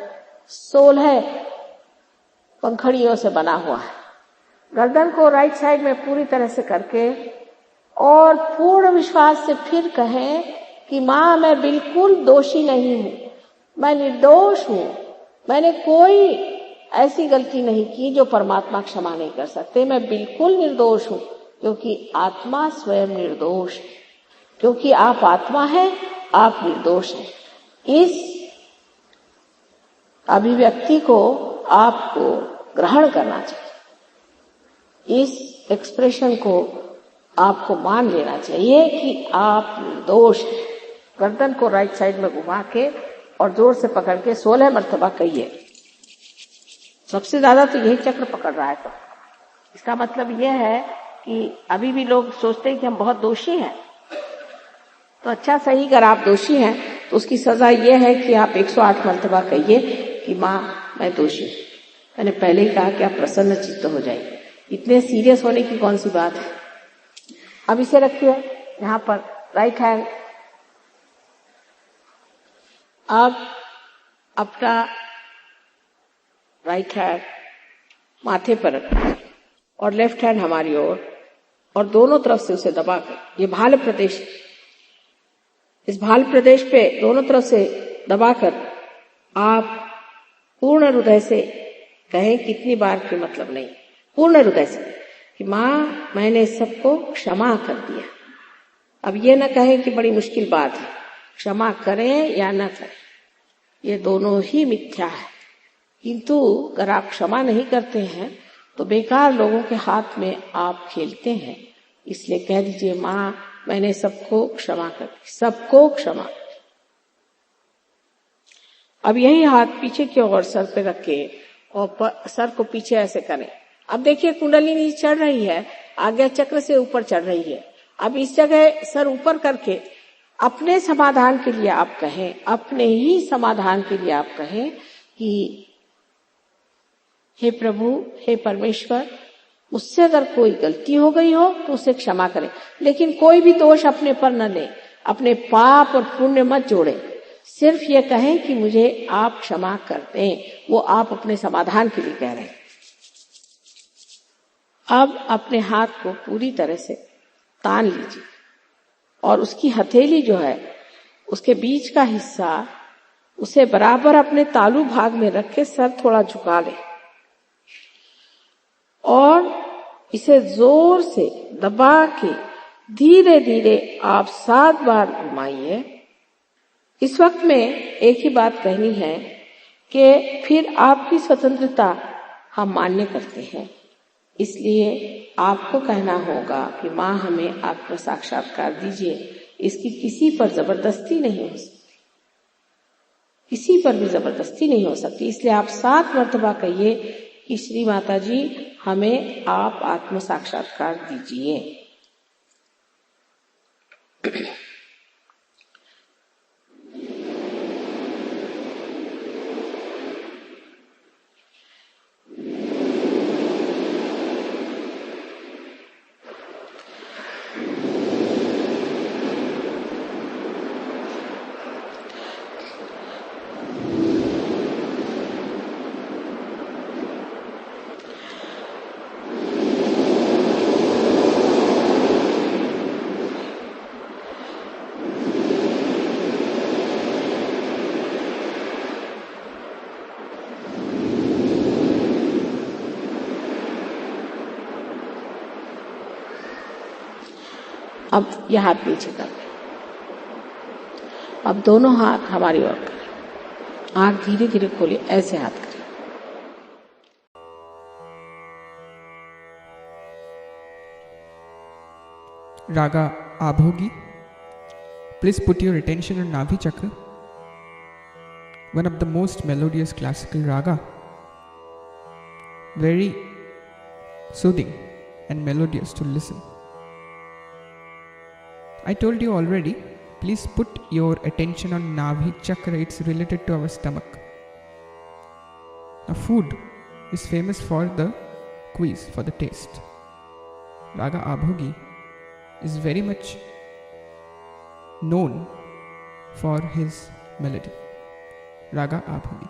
16 पंखड़ियों से बना हुआ है। गर्दन को राइट साइड में पूरी तरह से करके और पूर्ण विश्वास से फिर कहें कि माँ मैं बिल्कुल दोषी नहीं हूं, मैं निर्दोष हूं। मैंने कोई ऐसी गलती नहीं की जो परमात्मा क्षमा नहीं कर सकते। मैं बिल्कुल निर्दोष हूं, क्योंकि आत्मा स्वयं निर्दोष है। क्योंकि आप आत्मा हैं, आप निर्दोष हैं। इस अभिव्यक्ति को आपको ग्रहण करना चाहिए। इस एक्सप्रेशन को आपको मान लेना चाहिए कि आप निर्दोष हैं। गर्दन को राइट साइड में घुमा के और जोर से पकड़ के 16 मर्तबा कहिए। सबसे ज्यादा तो यही चक्र पकड़ रहा है। तो इसका मतलब यह है कि अभी भी लोग सोचते हैं कि हम बहुत दोषी हैं। तो अच्छा सही, अगर आप दोषी हैं तो उसकी सजा यह है कि आप 108 मर्तबा कहिए कि माँ मैं दोषी हूं। मैंने पहले ही कहा कि आप प्रसन्न चित्त हो जाइए। इतने सीरियस होने की कौन सी बात है। अब इसे रखिए यहाँ पर राइट हैंड। अब अपना राइट हैंड माथे पर रखिए और लेफ्ट हैंड हमारी ओर और दोनों तरफ से उसे दबाकर, ये भाल प्रदेश, इस भाल प्रदेश पे दोनों तरफ से दबाकर आप पूर्ण हृदय से कहें, कितनी बार के मतलब नहीं, पूर्ण हृदय से कि माँ मैंने सबको क्षमा कर दिया। अब ये न कहें कि बड़ी मुश्किल बात है, क्षमा करें या न करें, ये दोनों ही मिथ्या है। किंतु अगर आप क्षमा नहीं करते हैं तो बेकार लोगों के हाथ में आप खेलते हैं। इसलिए कह दीजिए, माँ मैंने सबको क्षमा कर दी, सबको क्षमा कर दी। अब यही हाथ पीछे की ओर सर पे रखे और सर को पीछे ऐसे करें। अब देखिए कुंडलिनी चढ़ रही है, आज्ञा चक्र से ऊपर चढ़ रही है। अब इस जगह सर ऊपर करके अपने समाधान के लिए आप कहें, अपने ही समाधान के लिए आप कहें कि हे प्रभु, हे परमेश्वर, मुझसे अगर कोई गलती हो गई हो तो उसे क्षमा करें, लेकिन कोई भी दोष अपने पर न ले, अपने पाप और पुण्य मत जोड़े। सिर्फ ये कहें कि मुझे आप क्षमा कर दें, वो आप अपने समाधान के लिए कह रहे हैं। अब अपने हाथ को पूरी तरह से तान लीजिए और उसकी हथेली जो है, उसके बीच का हिस्सा, उसे बराबर अपने तालू भाग में रख के सर थोड़ा झुका ले और इसे जोर से दबा के धीरे धीरे आप 7 बार घुमाइए। इस वक्त में एक ही बात कहनी है कि फिर आपकी स्वतंत्रता हम मान्य करते हैं, इसलिए आपको कहना होगा कि माँ हमें आत्म साक्षात्कार दीजिए। इसकी किसी पर जबरदस्ती नहीं हो सकती, किसी पर भी जबरदस्ती नहीं हो सकती। इसलिए आप 7 मर्तबा कहिए कि श्री माता जी हमें आप आत्म साक्षात्कार दीजिए। अब यह हाथ नीचे कर लें। अब दोनों हाथ हमारी ओर करें, आंख धीरे धीरे खोलिए, ऐसे हाथ करें। Raga Abhogi. Please put your attention on Navi Chakra, one of the most melodious classical raga, very soothing and melodious to listen. I told you already, please put your attention on Navi Chakra, it's related to our stomach. Now food is famous for the quiz, for the taste. Raga Abhogi is very much known for his melody. Raga Abhogi.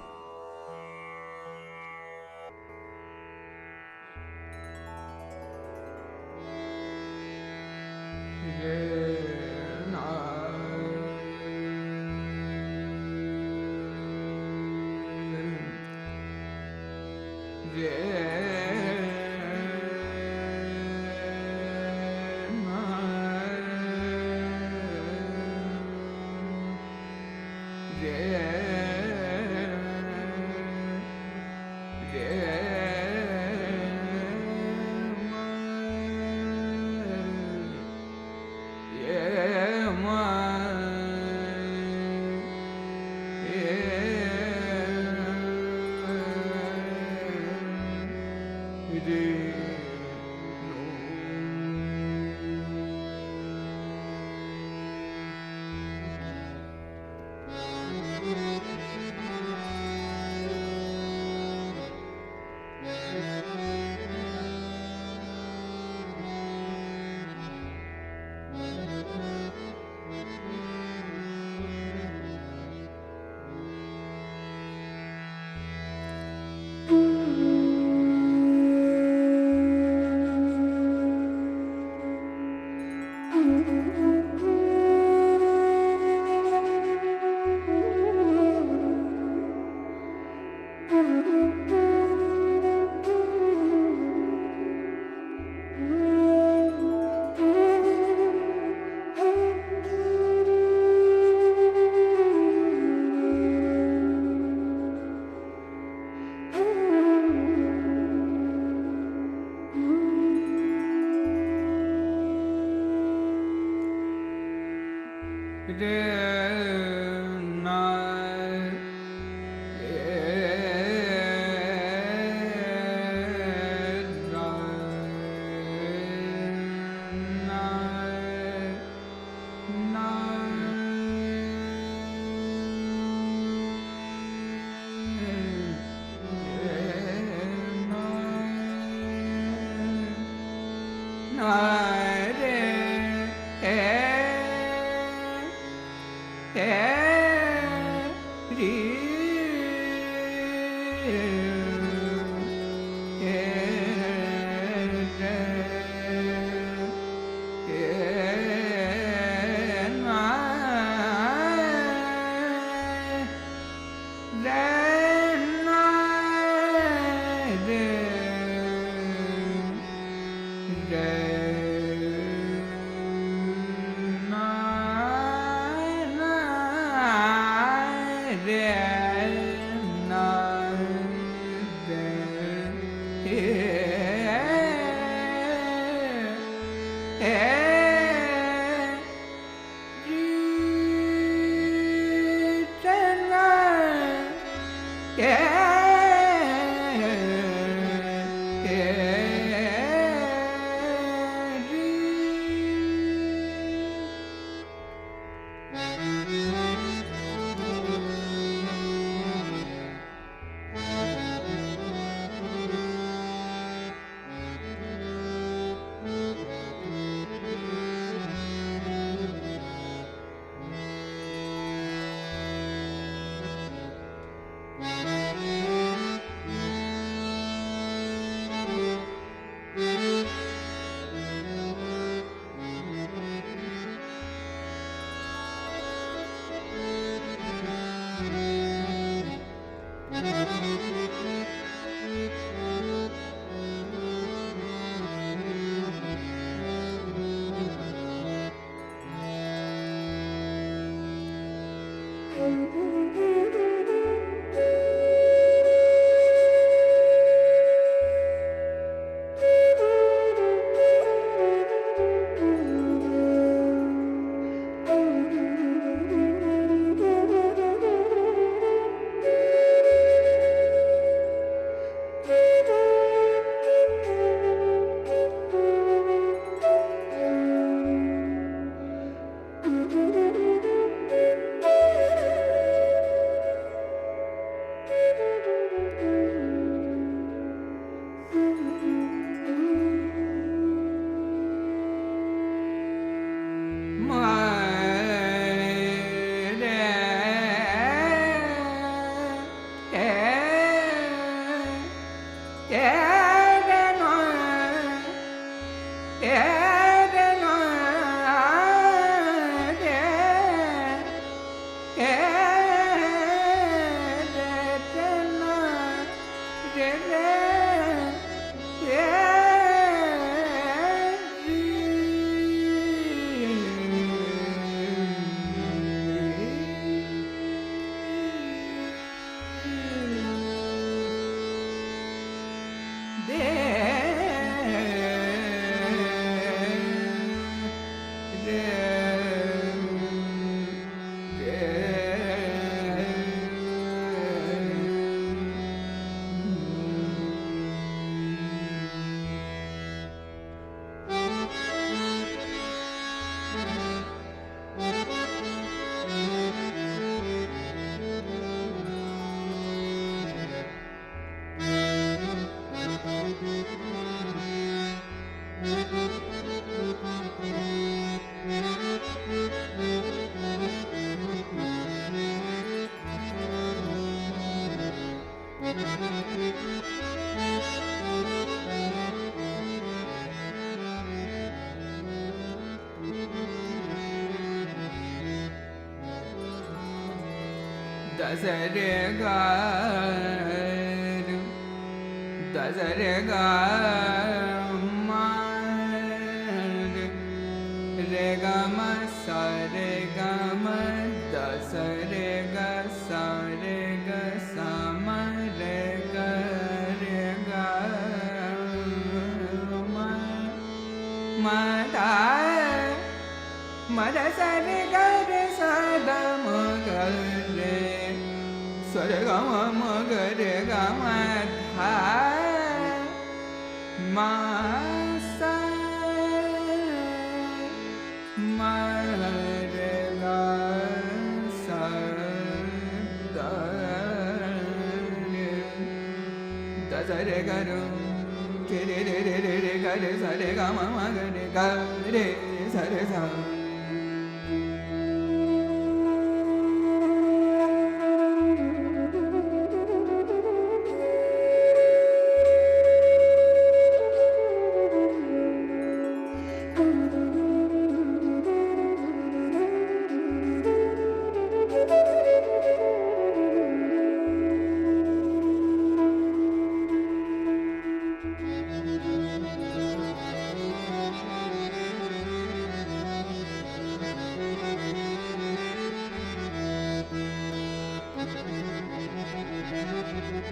दसरे गा दसरे गा रे ग म सा रे ग म दसरे ग सा रे ग सा म रे ग म म दा म द सा रे ग रे सा द म ग रे सा रे ग म ग रे ग म धा म सा म रे ग सा द रे ग रे रे रे रे रे रे ग रे सा रे ग म ग रे ग रे सा रे सा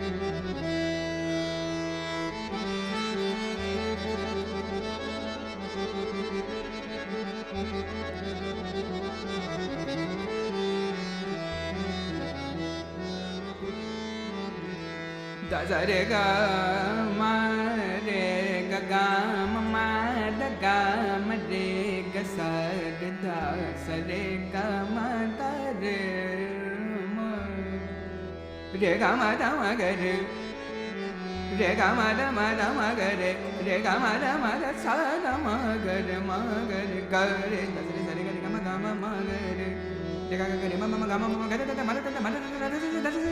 Da sa re ga ma re ga ga ma da ga ma re ga sa re da sa re ga ma da re ma re ga ma da ma ga re ga ma da ma ga re ga ma da sa da ma ga re ga re da sa re ga ma ga re re ga ga re ma ga ma ga da da ma da da ma da da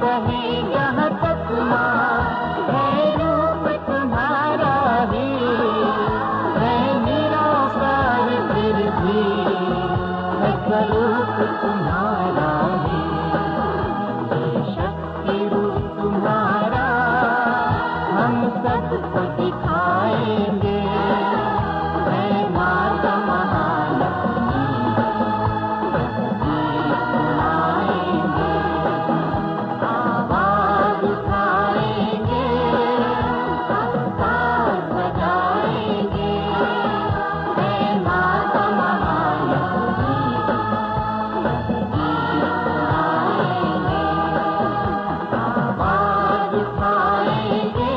कहे यहाँ तक माँ है रूप तुम्हारा ही, है निराकार फिर भी है स्वरूप तुम्हारा ही। ये शक्ति रूप तुम्हारा हम सबको दिखाएंगे, है माता महालक्ष्मी गीत सुनाएंगे, आवाज उठाएंगे, ताल बजाएंगे, है माता महालक्ष्मी गीत सुनाएंगे, आवाज उठाएंगे।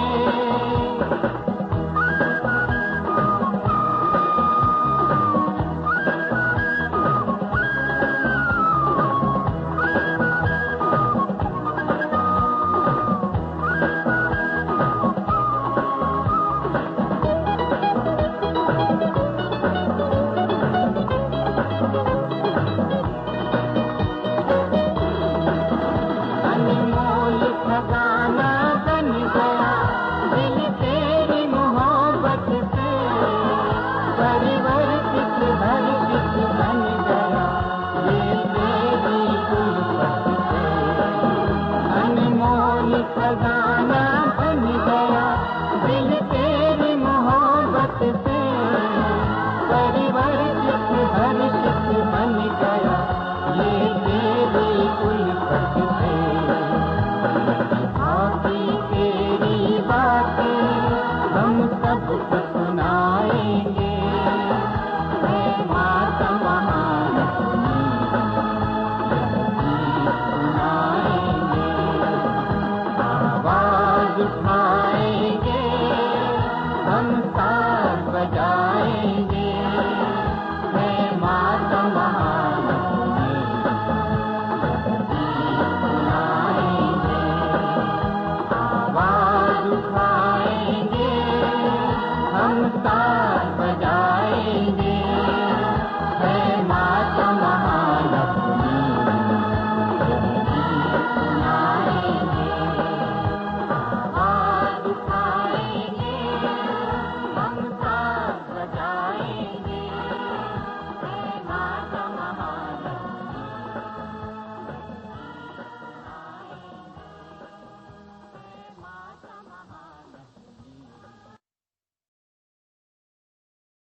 अनमोल खजाना बन गया दिल तेरी मोहब्बत से, परिवर्तित हर्षित बन गया ये तेरी उल्फत से। अनमोल खजाना